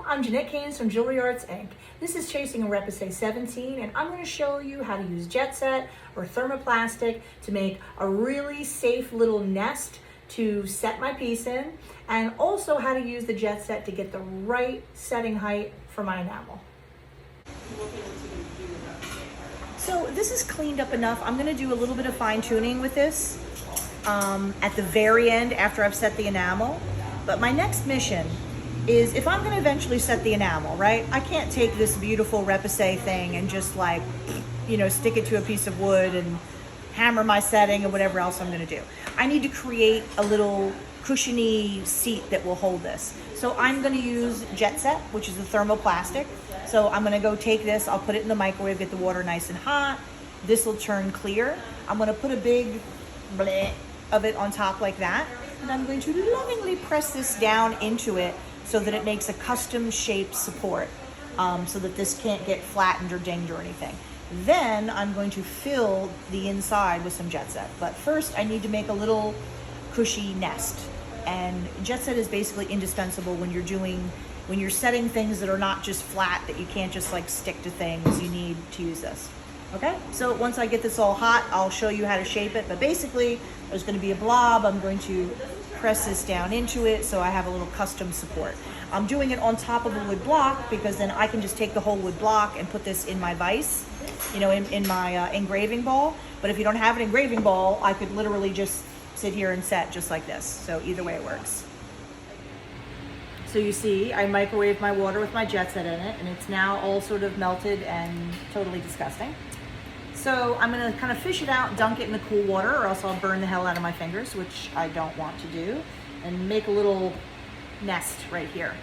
I'm Jeanette Keynes from Jewelry Arts Inc. This is Chasing and Repousse 17, and I'm going to show you how to use jet set or thermoplastic to make a really safe little nest to set my piece in, and also how to use the jet set to get the right setting height for my enamel. So this is cleaned up enough. I'm going to do a little bit of fine tuning with this at the very end after I've set the enamel. But my next mission is, if I'm going to eventually set the enamel, right? I can't take this beautiful repousse thing and just like, you know, stick it to a piece of wood and hammer my setting or whatever else I'm going to do. I need to create a little cushiony seat that will hold this. So I'm going to use jet set, which is a thermoplastic. So I'm going to go take this, I'll put it in the microwave, get the water nice and hot. This will turn clear. I'm going to put a big bleh of it on top like that. And I'm going to lovingly press this down into it so that it makes a custom shaped support, so that this can't get flattened or dinged or anything. Then I'm going to fill the inside with some jet set. But first I need to make a little cushy nest. And jet set is basically indispensable when you're setting things that are not just flat, that you can't just like stick to things. You need to use this. Okay, so once I get this all hot, I'll show you how to shape it. But basically, there's going to be a blob. I'm going to press this down into it so I have a little custom support. I'm doing it on top of a wood block because then I can just take the whole wood block and put this in my vise, you know, in my engraving ball. But if you don't have an engraving ball, I could literally just sit here and set just like this. So either way it works. So you see, I microwaved my water with my jet set in it, and it's now all sort of melted and totally disgusting. So I'm gonna kind of fish it out, dunk it in the cool water, or else I'll burn the hell out of my fingers, which I don't want to do, and make a little nest right here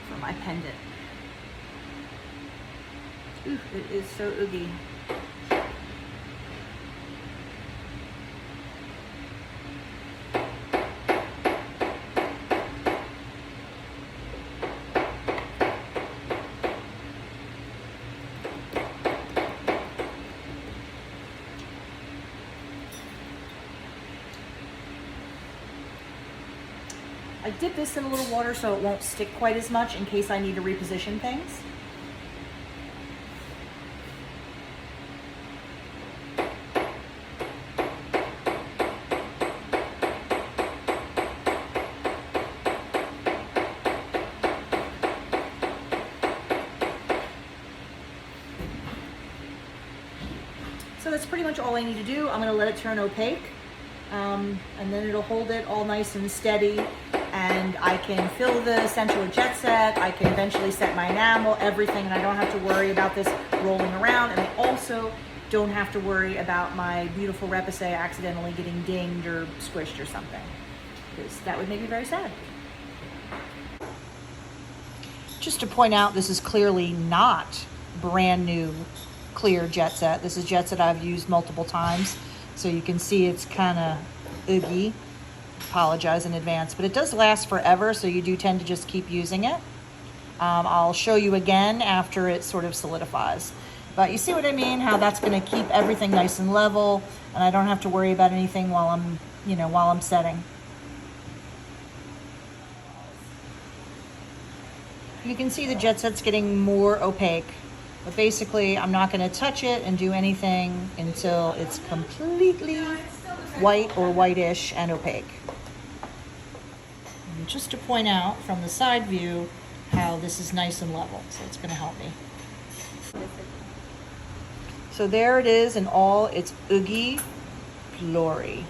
for my pendant. Ooh, it is so oogie. I dip this in a little water so it won't stick quite as much in case I need to reposition things. So that's pretty much all I need to do. I'm going to let it turn opaque, and then it'll hold it all nice and steady. And I can fill the center with jet set. I can eventually set my enamel, everything, and I don't have to worry about this rolling around. And I also don't have to worry about my beautiful repousse accidentally getting dinged or squished or something, because that would make me very sad. Just to point out, this is clearly not brand new clear jet set. This is jet set I've used multiple times, so you can see it's kind of oogie. Apologize in advance, but it does last forever, so you do tend to just keep using it. I'll show you again after it sort of solidifies, but you see what I mean, how that's going to keep everything nice and level, and I don't have to worry about anything while I'm setting. You can see the jet set's getting more opaque, but basically I'm not going to touch it and do anything until it's completely white or whitish and opaque. And just to point out from the side view how this is nice and level, so it's going to help me. So there it is in all its oogie glory.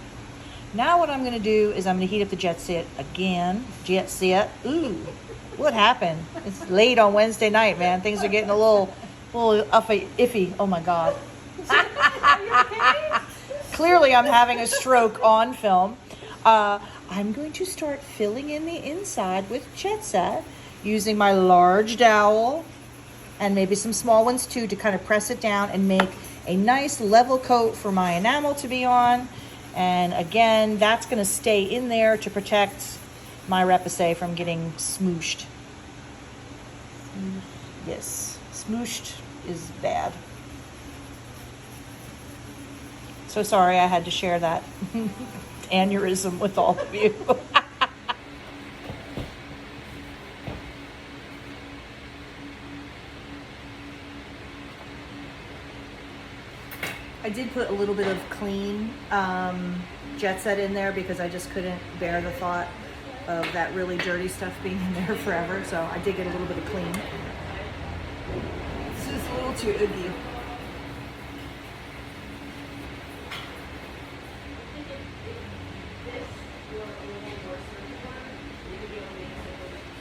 Now what I'm going to do is I'm going to heat up the jet set again. Jet set. Ooh, what happened? It's late on Wednesday night, man. Things are getting a little iffy. Oh my God. Clearly I'm having a stroke on film. I'm going to start filling in the inside with jet set using my large dowel and maybe some small ones too, to kind of press it down and make a nice level coat for my enamel to be on. And again, that's going to stay in there to protect my repousse from getting smooshed. Yes, smooshed is bad. So sorry I had to share that aneurysm with all of you. I did put a little bit of clean jet set in there because I just couldn't bear the thought of that really dirty stuff being in there forever. So I did get a little bit of clean. This is a little too oogie.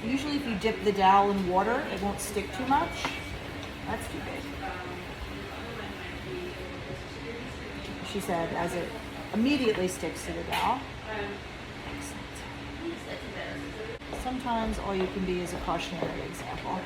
Usually if you dip the dowel in water, it won't stick too much. That's too big. She said, as it immediately sticks to the dowel. Excellent. Sometimes all you can be is a cautionary example.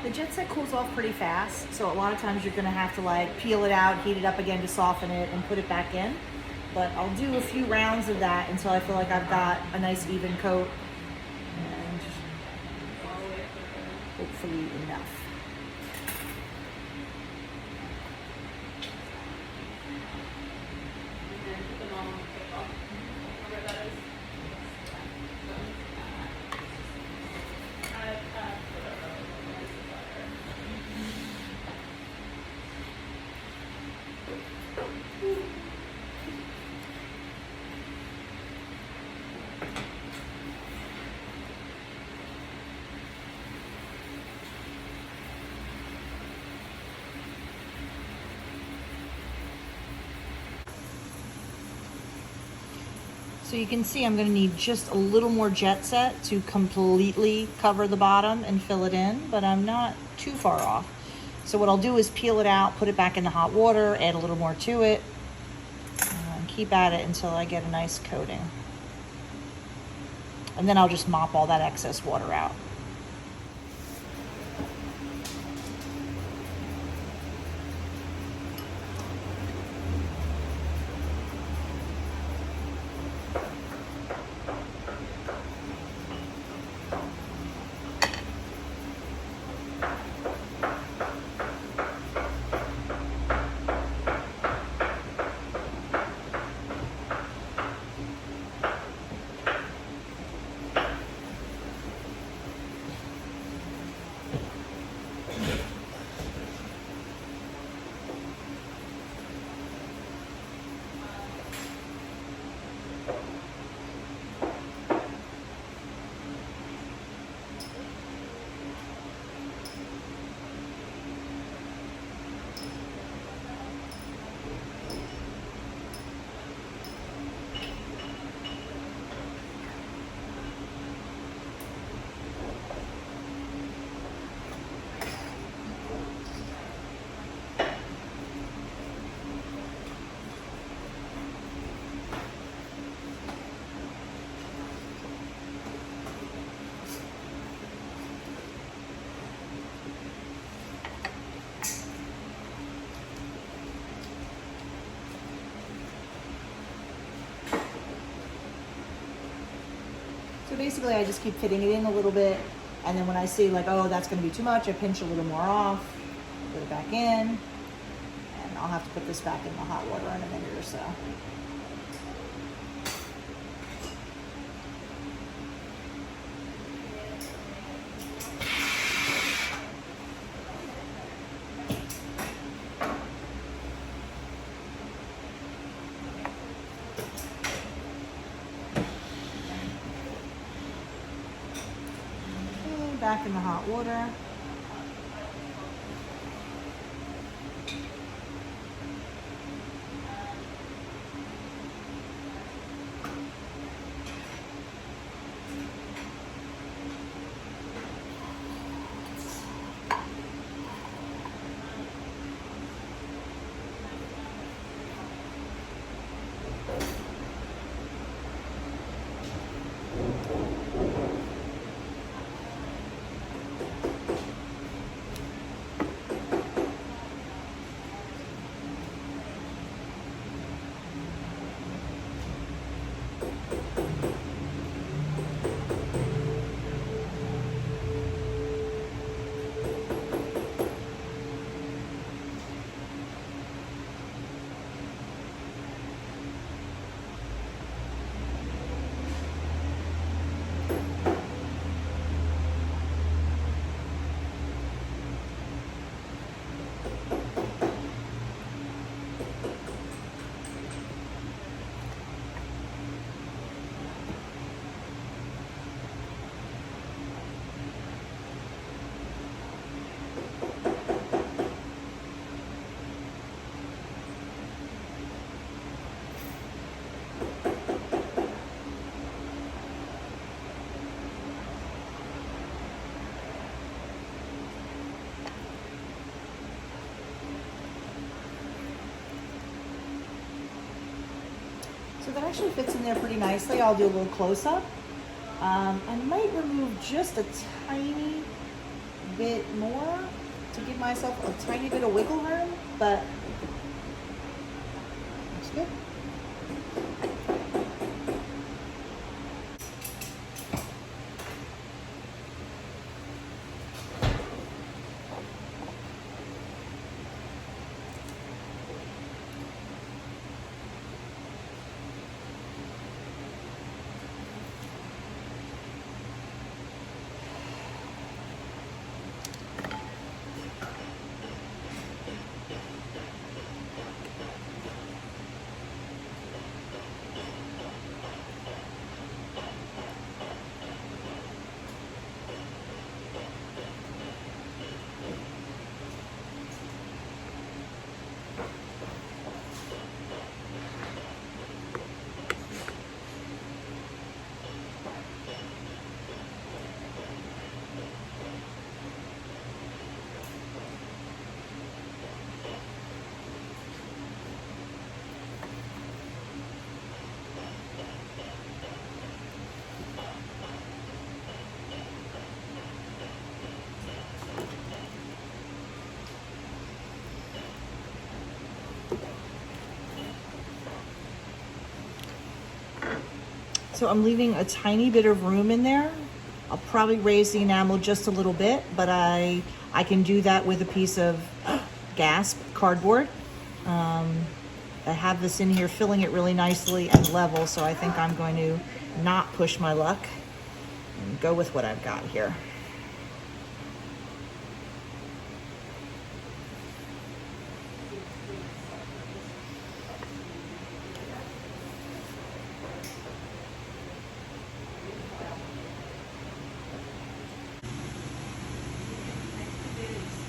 The jet set cools off pretty fast, so a lot of times you're gonna have to like peel it out, heat it up again to soften it, and put it back in. But I'll do a few rounds of that until I feel like I've got a nice even coat, and hopefully enough. So you can see I'm going to need just a little more jet set to completely cover the bottom and fill it in, but I'm not too far off. So what I'll do is peel it out, put it back in the hot water, add a little more to it, and keep at it until I get a nice coating. And then I'll just mop all that excess water out. So basically I just keep fitting it in a little bit, and then when I see like, oh, that's gonna be too much, I pinch a little more off, put it back in, and I'll have to put this back in the hot water in a minute or so. Back in the hot water. So that actually fits in there pretty nicely. I'll do a little close-up. I might remove just a tiny bit more to give myself a tiny bit of wiggle room, but looks good. So I'm leaving a tiny bit of room in there. I'll probably raise the enamel just a little bit, but I can do that with a piece of gasp cardboard. I have this in here filling it really nicely and level, so I think I'm going to not push my luck and go with what I've got here.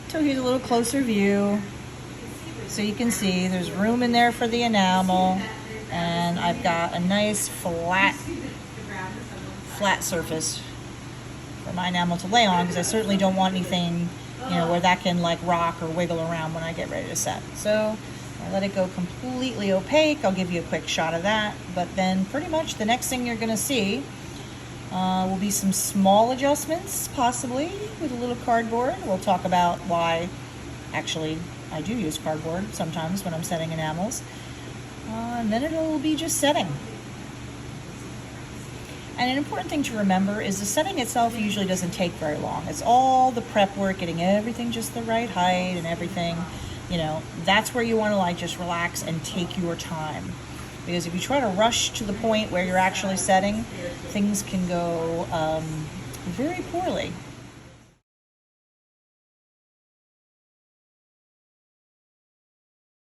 So here's a little closer view. So you can see there's room in there for the enamel, and I've got a nice flat surface for my enamel to lay on, because I certainly don't want anything, you know, where that can like rock or wiggle around when I get ready to set. So I let it go completely opaque. I'll give you a quick shot of that, but then pretty much the next thing you're gonna see will be some small adjustments, possibly with a little cardboard. We'll talk about why actually I do use cardboard sometimes when I'm setting enamels. And then it'll be just setting. And an important thing to remember is the setting itself usually doesn't take very long. It's all the prep work, getting everything just the right height and everything. You know, that's where you want to like just relax and take your time. Because if you try to rush to the point where you're actually setting, things can go very poorly.